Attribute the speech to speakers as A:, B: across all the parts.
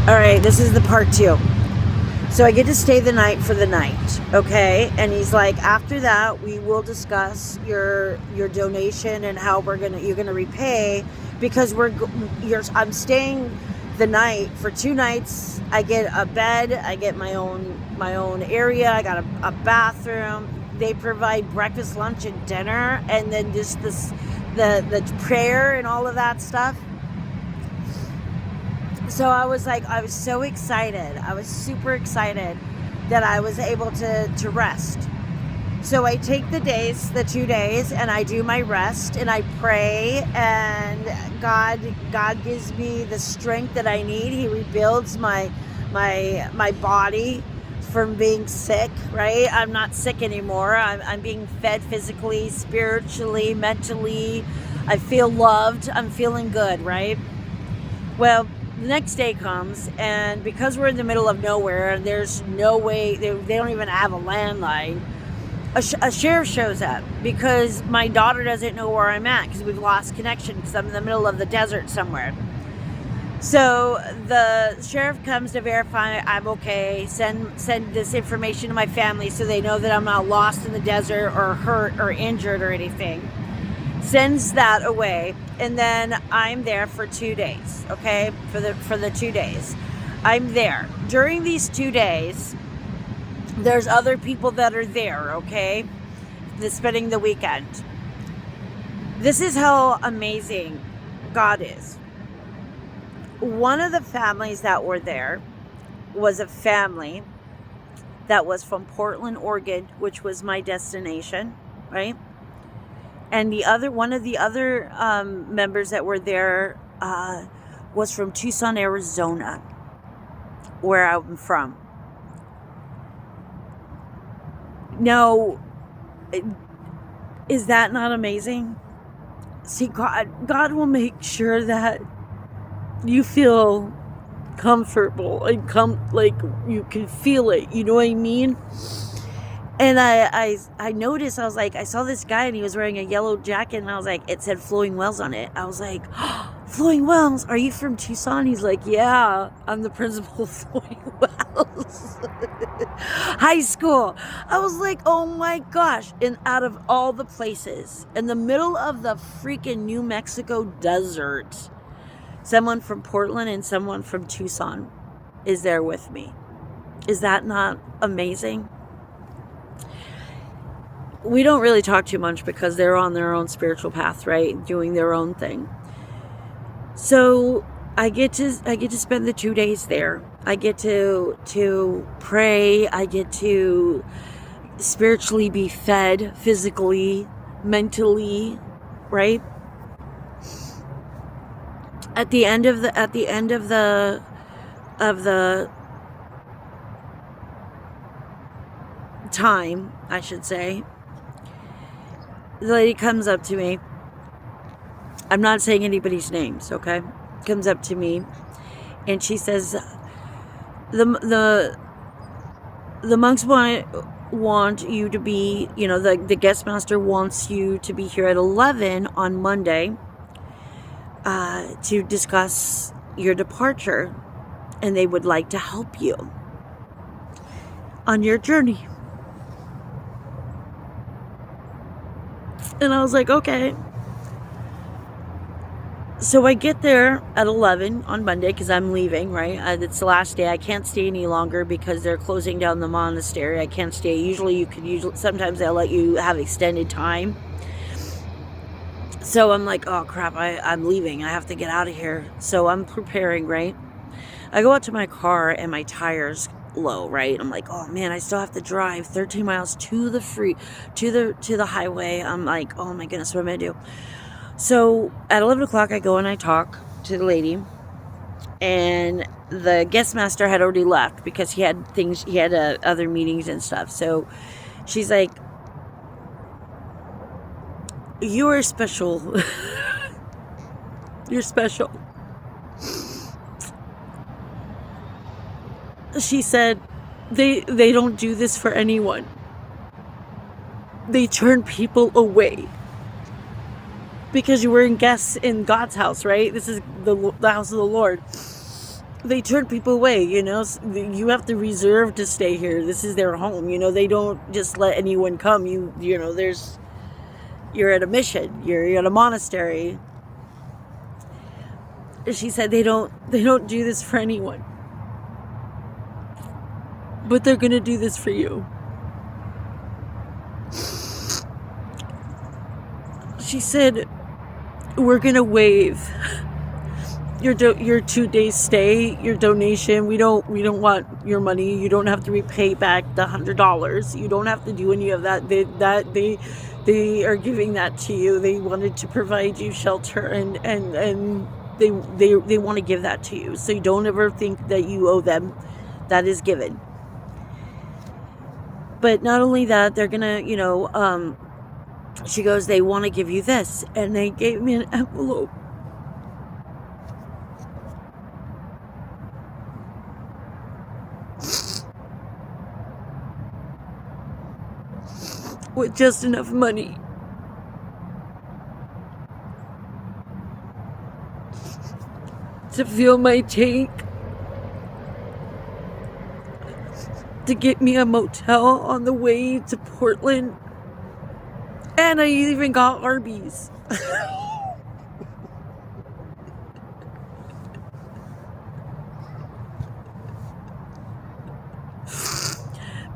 A: All right, this is the part two. So I get to stay the night for the night, okay? And he's like, after that, we will discuss your donation and how you're gonna repay because I'm staying the night for 2 nights. I get a bed, I get my own area, I got a bathroom. They provide breakfast, lunch, and dinner, and then just the prayer and all of that stuff. So I was so excited. I was super excited that I was able to rest. So I take the 2 days, and I do my rest and I pray, and God gives me the strength that I need. He rebuilds my body from being sick, right? I'm not sick anymore. I'm being fed physically, spiritually, mentally. I feel loved. I'm feeling good, right? Well, the next day comes, and because we're in the middle of nowhere, and there's no way, they don't even have a landline, a sheriff shows up because my daughter doesn't know where I'm at because we've lost connection because I'm in the middle of the desert somewhere. So the sheriff comes to verify I'm okay, send this information to my family so they know that I'm not lost in the desert or hurt or injured or anything. Sends that away, and then I'm there for 2 days, okay? For the 2 days. I'm there. During these 2 days, there's other people that are there, okay? They're spending the weekend. This is how amazing God is. One of the families that were there was a family that was from Portland, Oregon, which was my destination, right? And one of the other members that were there was from Tucson, Arizona, where I'm from. Now, is that not amazing? See, God will make sure that you feel comfortable and like you can feel it. You know what I mean? And I noticed, I was like, I saw this guy and he was wearing a yellow jacket, and I was like, it said Flowing Wells on it. I was like, oh, Flowing Wells, are you from Tucson? He's like, yeah, I'm the principal of Flowing Wells High School. I was like, oh my gosh. And out of all the places, in the middle of the freaking New Mexico desert, someone from Portland and someone from Tucson is there with me. Is that not amazing? We don't really talk too much because they're on their own spiritual path, right? Doing their own thing. So I get to spend the 2 days there. I get to pray. I get to spiritually be fed, physically, mentally, right? At the end of the time, I should say, the lady comes up to me. I'm not saying anybody's names, okay? Comes up to me and she says, the monks want you to be, the guest master wants you to be here at 11 on Monday to discuss your departure, and they would like to help you on your journey. And I was like, okay. So I get there at 11 on Monday because I'm leaving, right? It's the last day. I can't stay any longer because they're closing down the monastery. I can't stay. Usually, sometimes they'll let you have extended time. So I'm like, oh crap, I'm leaving. I have to get out of here. So I'm preparing, right? I go out to my car and my tire's low, right? I'm like, oh man, I still have to drive 13 miles to the highway. I'm like, oh my goodness, what am I gonna do? So at 11 o'clock, I go and I talk to the lady, and the guest master had already left because he had other meetings and stuff. So she's like, you are special. You're special. She said, they don't do this for anyone. They turn people away. Because you were in guests in God's house, right? This is the house of the Lord. they turn people away, you have to reserve to stay here. This is their home, they don't just let anyone come. You're at a mission, you're at a monastery. She said they don't do this for anyone, but they're gonna do this for you. She said, we're gonna waive your 2 days stay, your donation. We don't want your money. You don't have to repay back the $100. You don't have to do any of that. They are giving that to you. They wanted to provide you shelter, and they want to give that to you. So you don't ever think that you owe them. That is given. But not only that, they're gonna, she goes, they want to give you this, and they gave me an envelope with just enough money to fill my tank, to get me a motel on the way to Portland, and I even got Arby's.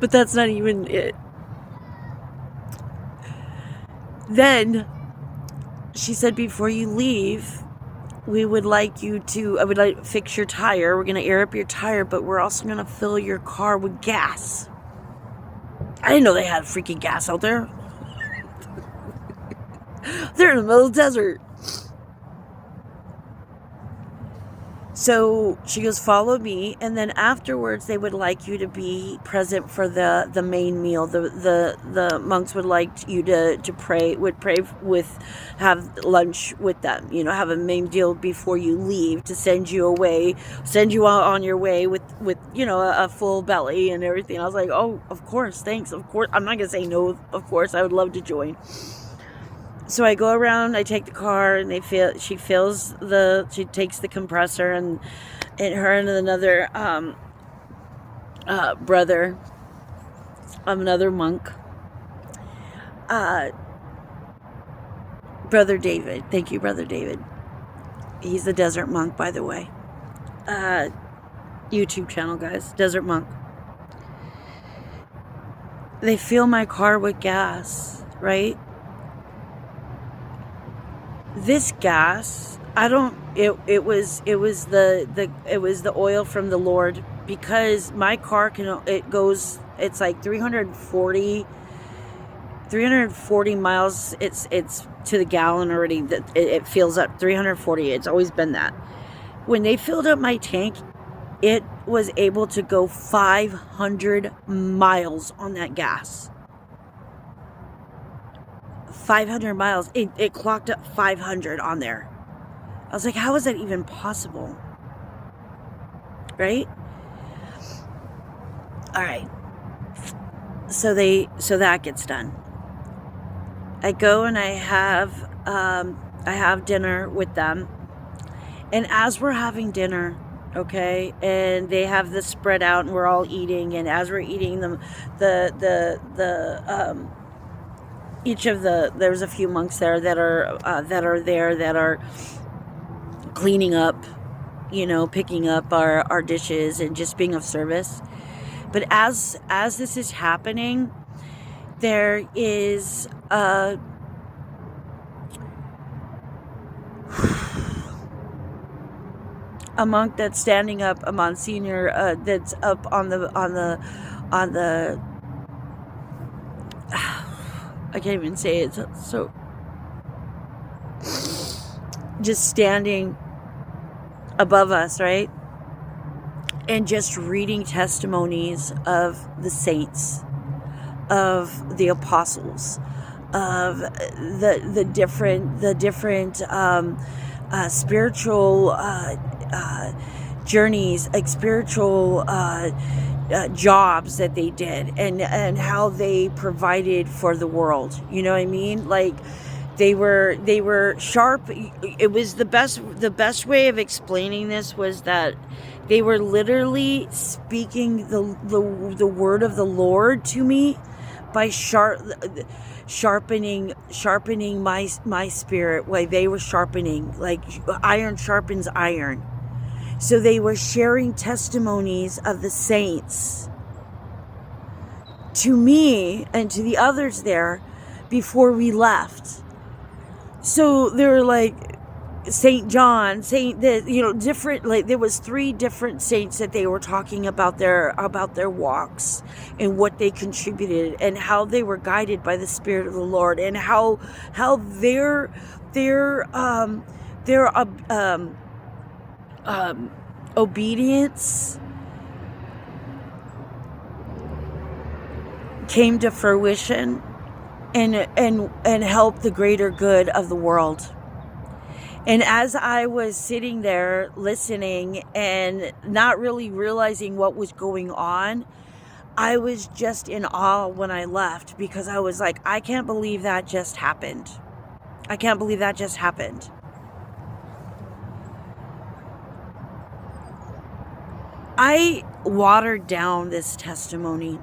A: But that's not even it. Then she said, before you leave, I would like to fix your tire. We're going to air up your tire, but we're also going to fill your car with gas. I didn't know they had freaking gas out there. They're in the middle of the desert. So she goes, follow me, and then afterwards they would like you to be present for the main meal. The monks would like you to pray have lunch with them, have a main deal before you leave, to send you on your way with a full belly and everything. I was like, oh, of course, thanks, of course. I'm not gonna say no, of course, I would love to join. So I go around, I take the car, and she takes the compressor, and her and another brother, another monk, Brother David. Thank you, Brother David. He's the Desert Monk, by the way. YouTube channel, guys. Desert Monk. They fill my car with gas, right? This gas, it was the oil from the Lord, because my car it's like 340 miles. It's to the gallon already. That it fills up 340. It's always been that. When they filled up my tank, it was able to go 500 miles on that gas. 500 miles. It clocked up 500 on there. I was like, how is that even possible? Right? All right. So that gets done. I go and I have dinner with them. And as we're having dinner, okay, and they have this spread out, and we're all eating, and as we're eating them, there's a few monks there that are cleaning up, picking up our dishes and just being of service. But as this is happening, there is a monk that's standing up, a Monsignor that's up on the I can't even say it. So just standing above us, right? And just reading testimonies of the saints, of the apostles, of the different spiritual journeys, like spiritual jobs that they did, and how they provided for the world. You know what I mean? Like they were sharp. It was the best way of explaining this was that They were literally speaking the word of the Lord to me by sharpening my spirit, while they were sharpening, like iron sharpens iron. So they were sharing testimonies of the saints to me and to the others there before we left. So they were like Saint John, different, like there was 3 different saints that they were talking about their walks and what they contributed and how they were guided by the Spirit of the Lord, and how their obedience came to fruition and helped the greater good of the world. And as I was sitting there listening and not really realizing what was going on, I was just in awe when I left, because I was like, I can't believe that just happened. I can't believe that just happened. I watered down this testimony.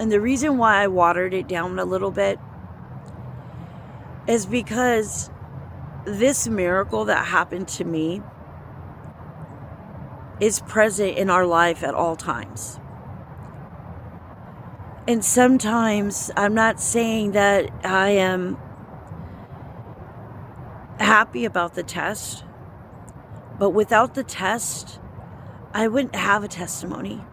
A: And the reason why I watered it down a little bit is because this miracle that happened to me is present in our life at all times. And sometimes, I'm not saying that I am happy about the test, but without the test, I wouldn't have a testimony.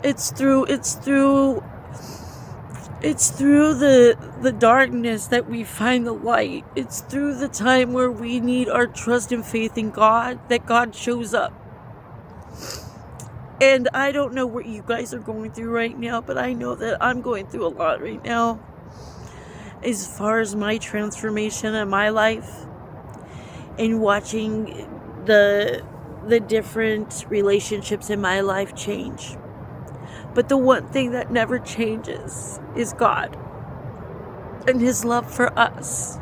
A: It's through the darkness that we find the light. It's through the time where we need our trust and faith in God that God shows up. And I don't know what you guys are going through right now, but I know that I'm going through a lot right now as far as my transformation in my life, and watching the different relationships in my life change. But the one thing that never changes is God and His love for us.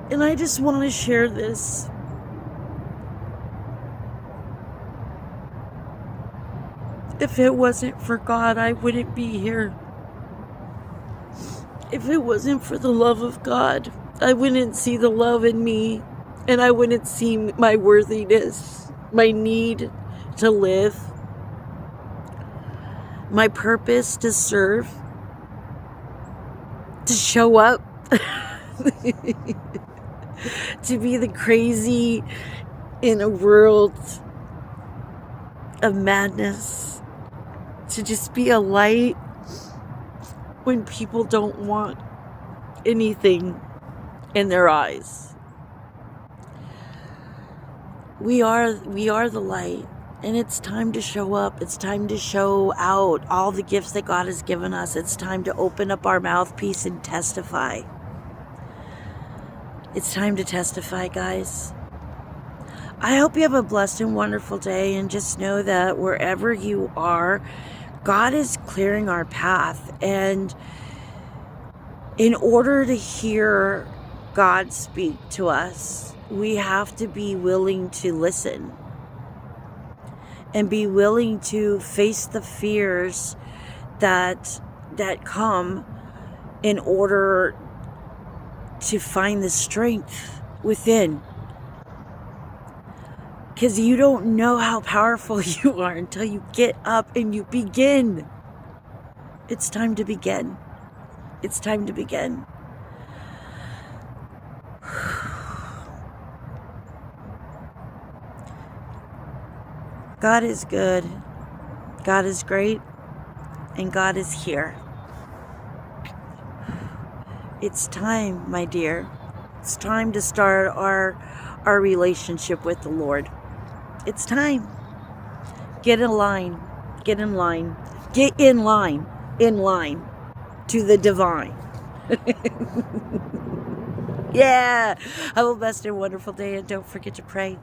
A: And I just want to share this. If it wasn't for God, I wouldn't be here. If it wasn't for the love of God, I wouldn't see the love in me, and I wouldn't see my worthiness, my need to live, my purpose to serve, to show up, to be the crazy in a world of madness, to just be a light when people don't want anything in their eyes. We are the light, and it's time to show up. It's time to show out all the gifts that God has given us. It's time to open up our mouthpiece and testify. It's time to testify, guys. I hope you have a blessed and wonderful day, and just know that wherever you are, God is clearing our path. And in order to hear God speak to us, we have to be willing to listen and be willing to face the fears that come in order to find the strength within. Because you don't know how powerful you are until you get up and you begin. It's time to begin. It's time to begin. God is good. God is great. And God is here. It's time, my dear. It's time to start our relationship with the Lord. It's time. Get in line. Get in line. Get in line. In line to the divine. Yeah. Have a blessed and wonderful day, and don't forget to pray.